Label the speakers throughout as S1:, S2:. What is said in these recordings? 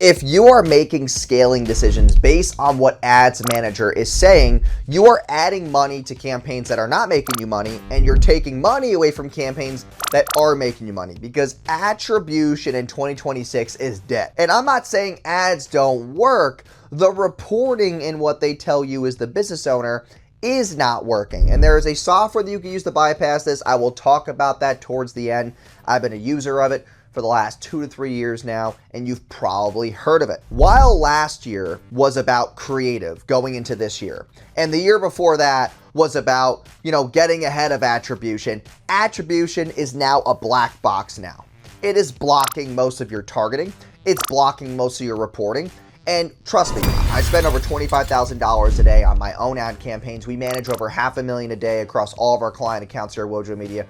S1: If you are making scaling decisions based on what Ads Manager is saying, you are adding money to campaigns that are not making you money, and you're taking money away from campaigns that are making you money, because attribution in 2026 is dead. And I'm not saying ads don't work. The reporting in what they tell you as the business owner is not working. And there is a software that you can use to bypass this. I will talk about that towards the end. I've been a user of it for the last 2 to 3 years now, and you've probably heard of it. While last year was about creative going into this year, and the year before that was about, getting ahead of attribution, attribution is now a black box now. It is blocking most of your targeting. It's blocking most of your reporting. And trust me, I spend over $25,000 a day on my own ad campaigns. We manage over $500,000 a day across all of our client accounts here at Wojo Media.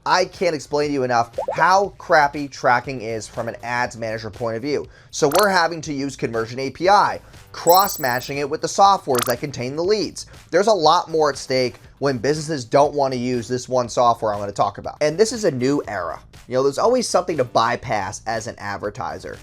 S1: I can't explain to you enough how crappy tracking is from an ads manager point of view. So we're having to use Conversion API, cross-matching it with the softwares that contain the leads. There's a lot more at stake when businesses don't want to use this one software I'm going to talk about. And this is a new era. There's always something to bypass as an advertiser.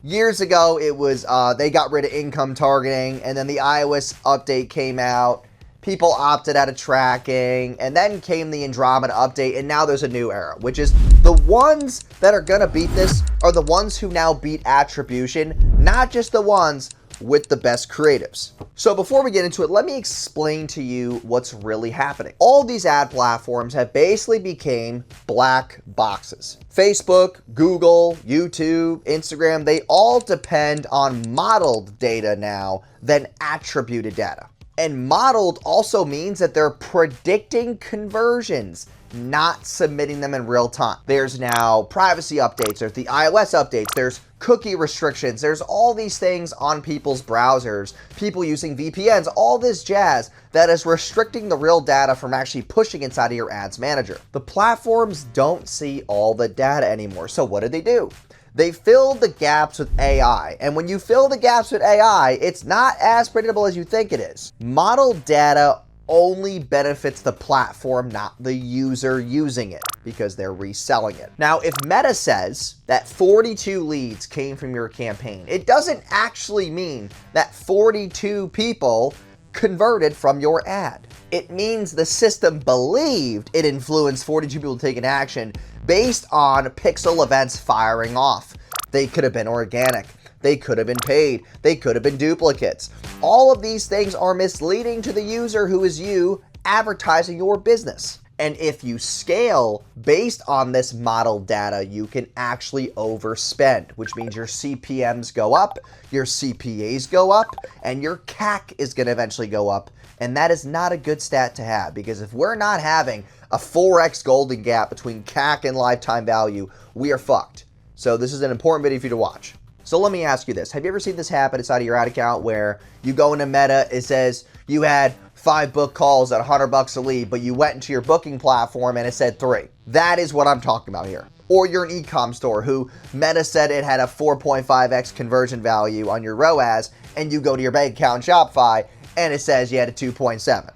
S1: Years ago, it was they got rid of income targeting, and then the iOS update came out. People opted out of tracking, and then came the Andromeda update, and now there's a new era, which is the ones that are going to beat this are the ones who now beat attribution, not just the ones with the best creatives. So before we get into it, let me explain to you what's really happening. All these ad platforms have basically became black boxes. Facebook, Google, YouTube, Instagram, they all depend on modeled data now than attributed data. And modeled also means that they're predicting conversions, not submitting them in real time. There's now privacy updates, there's the iOS updates, there's cookie restrictions, there's all these things on people's browsers, people using VPNs, all this jazz that is restricting the real data from actually pushing inside of your ads manager. The platforms don't see all the data anymore, so what do? They filled the gaps with AI. And when you fill the gaps with AI, it's not as predictable as you think it is. Model data only benefits the platform, not the user using it, because they're reselling it. Now, if Meta says that 42 leads came from your campaign, it doesn't actually mean that 42 people converted from your ad. It means the system believed it influenced 42 people taking action based on pixel events firing off. They could have been organic. They could have been paid. They could have been duplicates. All of these things are misleading to the user who is you advertising your business. And if you scale based on this model data, you can actually overspend, which means your CPMs go up, your CPAs go up, and your CAC is going to eventually go up. And that is not a good stat to have, because if we're not having a 4x golden gap between CAC and lifetime value, we are fucked. So this is an important video for you to watch. So let me ask you this. Have you ever seen this happen inside of your ad account where you go into Meta, it says you had 5 book calls at $100 a lead, but you went into your booking platform and it said 3. That is what I'm talking about here. Or you're an e-com store who Meta said it had a 4.5x conversion value on your ROAS, and you go to your bank account in Shopify and it says you had a 2.7.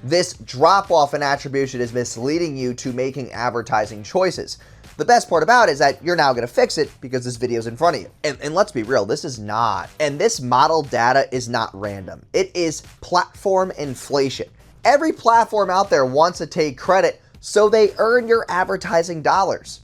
S1: This drop-off in attribution is misleading you to making advertising choices. The best part about it is that you're now going to fix it because this video is in front of you. And let's be real, this is not. And this model data is not random. It is platform inflation. Every platform out there wants to take credit so they earn your advertising dollars.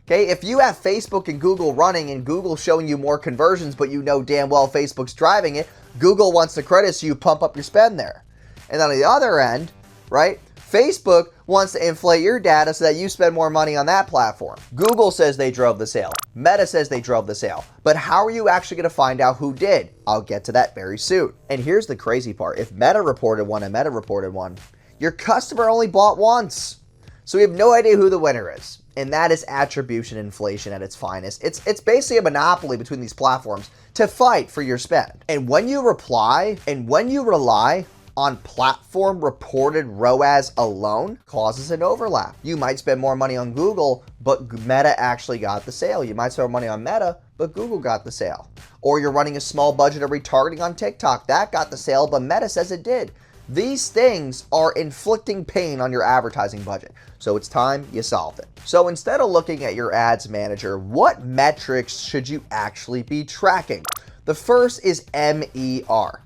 S1: Okay, if you have Facebook and Google running and Google showing you more conversions, but you know damn well Facebook's driving it, Google wants the credit so you pump up your spend there. And on the other end, right, Facebook wants to inflate your data so that you spend more money on that platform. Google says they drove the sale. Meta says they drove the sale. But how are you actually going to find out who did? I'll get to that very soon. And here's the crazy part. If Meta reported one and Meta reported one, your customer only bought once. So we have no idea who the winner is. And that is attribution inflation at its finest. It's basically a monopoly between these platforms to fight for your spend. And when you rely on platform reported ROAS alone, causes an overlap. You might spend more money on Google, but Meta actually got the sale. You might spend money on Meta, but Google got the sale. Or you're running a small budget of retargeting on TikTok. That got the sale, but Meta says it did. These things are inflicting pain on your advertising budget. So it's time you solved it. So instead of looking at your ads manager, what metrics should you actually be tracking? The first is MER,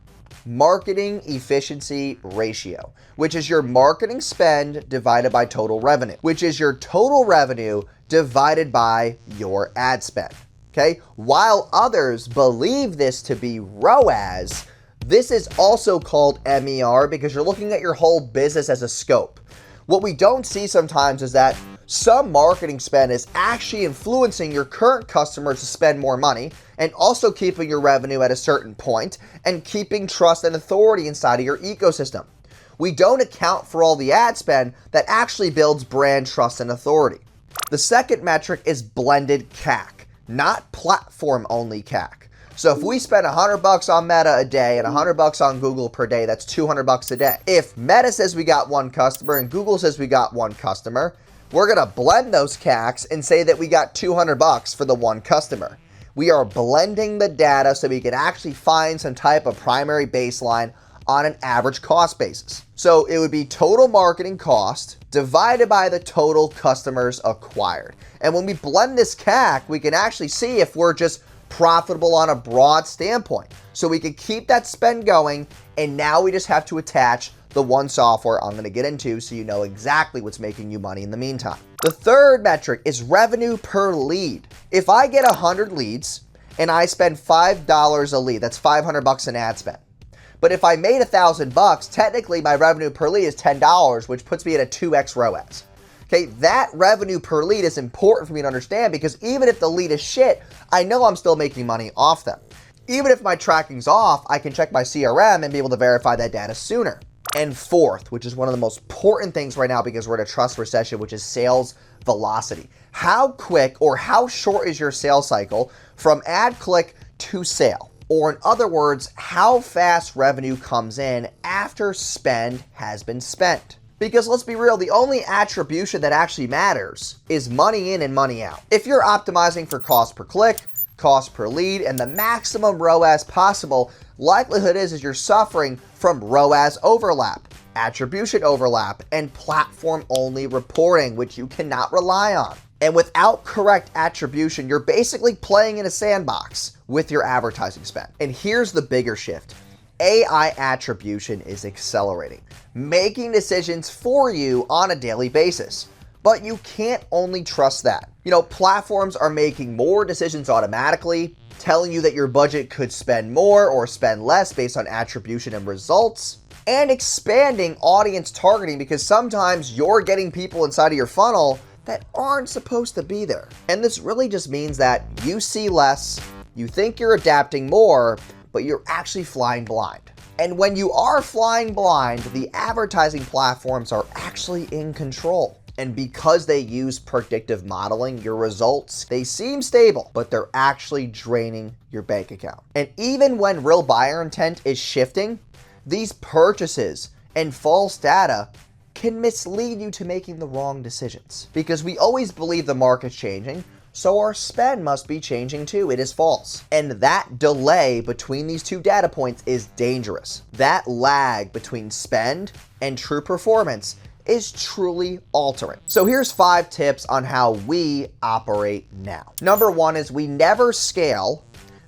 S1: Marketing Efficiency Ratio, which is your marketing spend divided by total revenue, which is your total revenue divided by your ad spend. Okay? While others believe this to be ROAS, this is also called MER because you're looking at your whole business as a scope. What we don't see sometimes is that some marketing spend is actually influencing your current customers to spend more money and also keeping your revenue at a certain point and keeping trust and authority inside of your ecosystem. We don't account for all the ad spend that actually builds brand trust and authority. The second metric is blended CAC, not platform only CAC. So if we spend $100 on Meta a day and $100 on Google per day, that's $200 a day. If Meta says we got one customer and Google says we got one customer, we're gonna blend those CACs and say that we got $200 for the one customer. We are blending the data so we can actually find some type of primary baseline on an average cost basis. So it would be total marketing cost divided by the total customers acquired. And when we blend this CAC, we can actually see if we're just profitable on a broad standpoint. So we can keep that spend going, and now we just have to attach the one software I'm going to get into so you know exactly what's making you money in the meantime. The third metric is revenue per lead. If I get 100 leads and I spend $5 a lead, that's $500 in ad spend. But if I made $1,000, technically my revenue per lead is $10, which puts me at a 2x ROAS. Okay, that revenue per lead is important for me to understand because even if the lead is shit, I know I'm still making money off them. Even if my tracking's off, I can check my CRM and be able to verify that data sooner. And fourth, which is one of the most important things right now because we're in a trust recession, which is sales velocity. How quick or how short is your sales cycle from ad click to sale? Or in other words, how fast revenue comes in after spend has been spent. Because let's be real, the only attribution that actually matters is money in and money out. If you're optimizing for cost per click, cost per lead, and the maximum ROAS possible, likelihood is you're suffering from ROAS overlap, attribution overlap, and platform-only reporting, which you cannot rely on. And without correct attribution, you're basically playing in a sandbox with your advertising spend. And here's the bigger shift. AI attribution is accelerating, making decisions for you on a daily basis. But you can't only trust that. You know, platforms are making more decisions automatically, telling you that your budget could spend more or spend less based on attribution and results, and expanding audience targeting because sometimes you're getting people inside of your funnel that aren't supposed to be there. And this really just means that you see less, you think you're adapting more, but you're actually flying blind. And when you are flying blind, the advertising platforms are actually in control. And because they use predictive modeling, your results, they seem stable, but they're actually draining your bank account. And even when real buyer intent is shifting, these purchases and false data can mislead you to making the wrong decisions. Because we always believe the market's changing, so our spend must be changing too. It is false. And that delay between these two data points is dangerous. That lag between spend and true performance is truly altering. So here's 5 tips on how we operate now. Number 1 is we never scale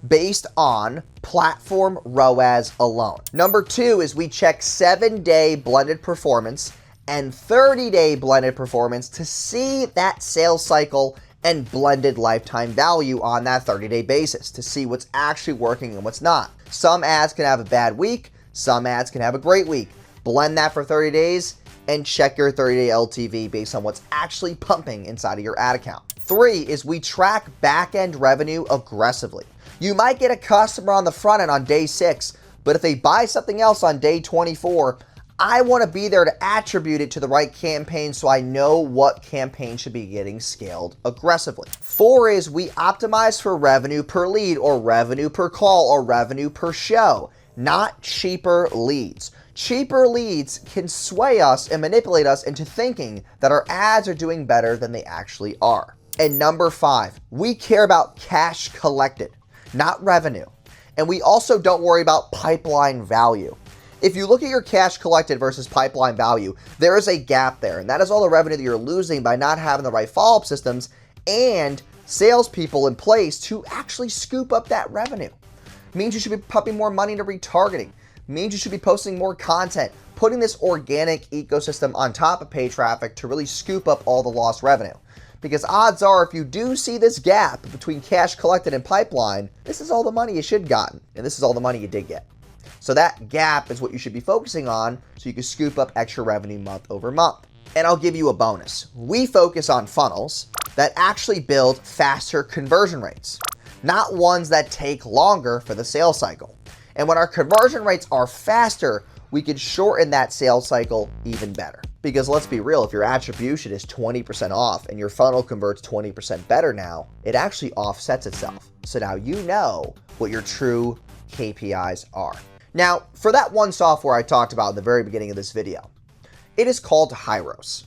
S1: based on platform ROAS alone. Number 2 is we check 7-day blended performance and 30-day blended performance to see that sales cycle and blended lifetime value on that 30-day basis to see what's actually working and what's not. Some ads can have a bad week, some ads can have a great week. Blend that for 30 days and check your 30-day LTV based on what's actually pumping inside of your ad account. 3 is we track back-end revenue aggressively. You might get a customer on the front end on day 6, but if they buy something else on day 24, I want to be there to attribute it to the right campaign so I know what campaign should be getting scaled aggressively. 4 is we optimize for revenue per lead or revenue per call or revenue per show, not cheaper leads. Cheaper leads can sway us and manipulate us into thinking that our ads are doing better than they actually are. And number 5, we care about cash collected, not revenue. And we also don't worry about pipeline value. If you look at your cash collected versus pipeline value, there is a gap there, and that is all the revenue that you're losing by not having the right follow-up systems and salespeople in place to actually scoop up that revenue. means you should be pumping more money into retargeting, means you should be posting more content, putting this organic ecosystem on top of paid traffic to really scoop up all the lost revenue. Because odds are, if you do see this gap between cash collected and pipeline, this is all the money you should have gotten, and this is all the money you did get. So that gap is what you should be focusing on so you can scoop up extra revenue month over month. And I'll give you a bonus. We focus on funnels that actually build faster conversion rates, not ones that take longer for the sales cycle. And when our conversion rates are faster, we can shorten that sales cycle even better. Because let's be real, if your attribution is 20% off and your funnel converts 20% better now, it actually offsets itself. So now you know what your true KPIs are. Now, for that one software I talked about in the very beginning of this video, it is called Hyros.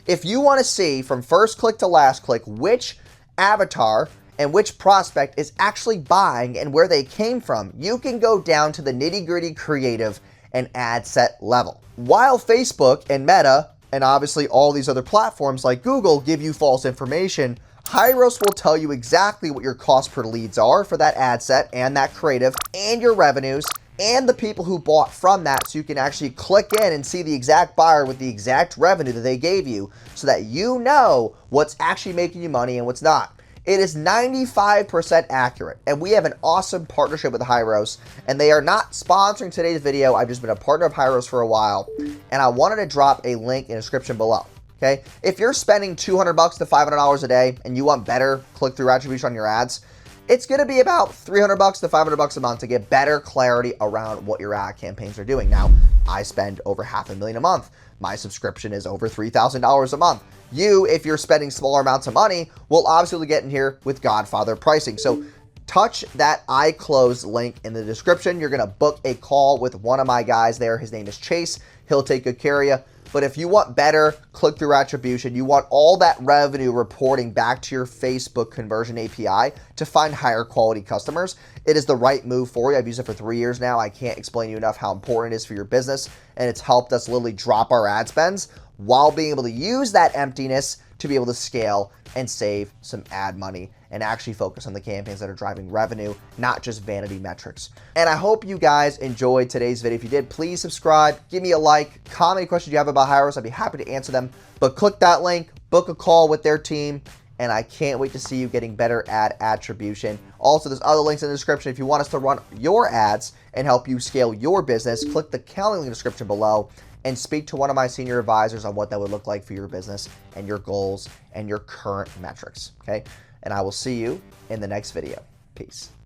S1: If you want to see from first click to last click which avatar and which prospect is actually buying and where they came from, you can go down to the nitty-gritty creative and ad set level. While Facebook and Meta, and obviously all these other platforms like Google, give you false information, Hyros will tell you exactly what your cost per leads are for that ad set and that creative and your revenues and the people who bought from that, so you can actually click in and see the exact buyer with the exact revenue that they gave you so that you know what's actually making you money and what's not. It is 95% accurate, and we have an awesome partnership with Hyros, and they are not sponsoring today's video. I've just been a partner of Hyros for a while, and I wanted to drop a link in the description below. Okay, if you're spending $200 to $500 a day and you want better click-through attribution on your ads, it's going to be about $300 to $500 a month to get better clarity around what your ad campaigns are doing. Now, I spend over $500,000 a month. My subscription is over $3,000 a month. You, if you're spending smaller amounts of money, will obviously get in here with Godfather pricing. So touch that iClose link in the description. You're going to book a call with one of my guys there. His name is Chase. He'll take good care of you. But if you want better click-through attribution, you want all that revenue reporting back to your Facebook conversion API to find higher quality customers, it is the right move for you. I've used it for 3 years now. I can't explain to you enough how important it is for your business, and it's helped us literally drop our ad spends while being able to use that emptiness to be able to scale and save some ad money and actually focus on the campaigns that are driving revenue, not just vanity metrics. And I hope you guys enjoyed today's video. If you did, please subscribe, give me a like, comment any questions you have about Hyros. I'd be happy to answer them. But click that link, book a call with their team, and I can't wait to see you getting better ad attribution. Also, there's other links in the description. If you want us to run your ads and help you scale your business, click the calendar link in the description below and speak to one of my senior advisors on what that would look like for your business and your goals and your current metrics, okay? And I will see you in the next video. Peace.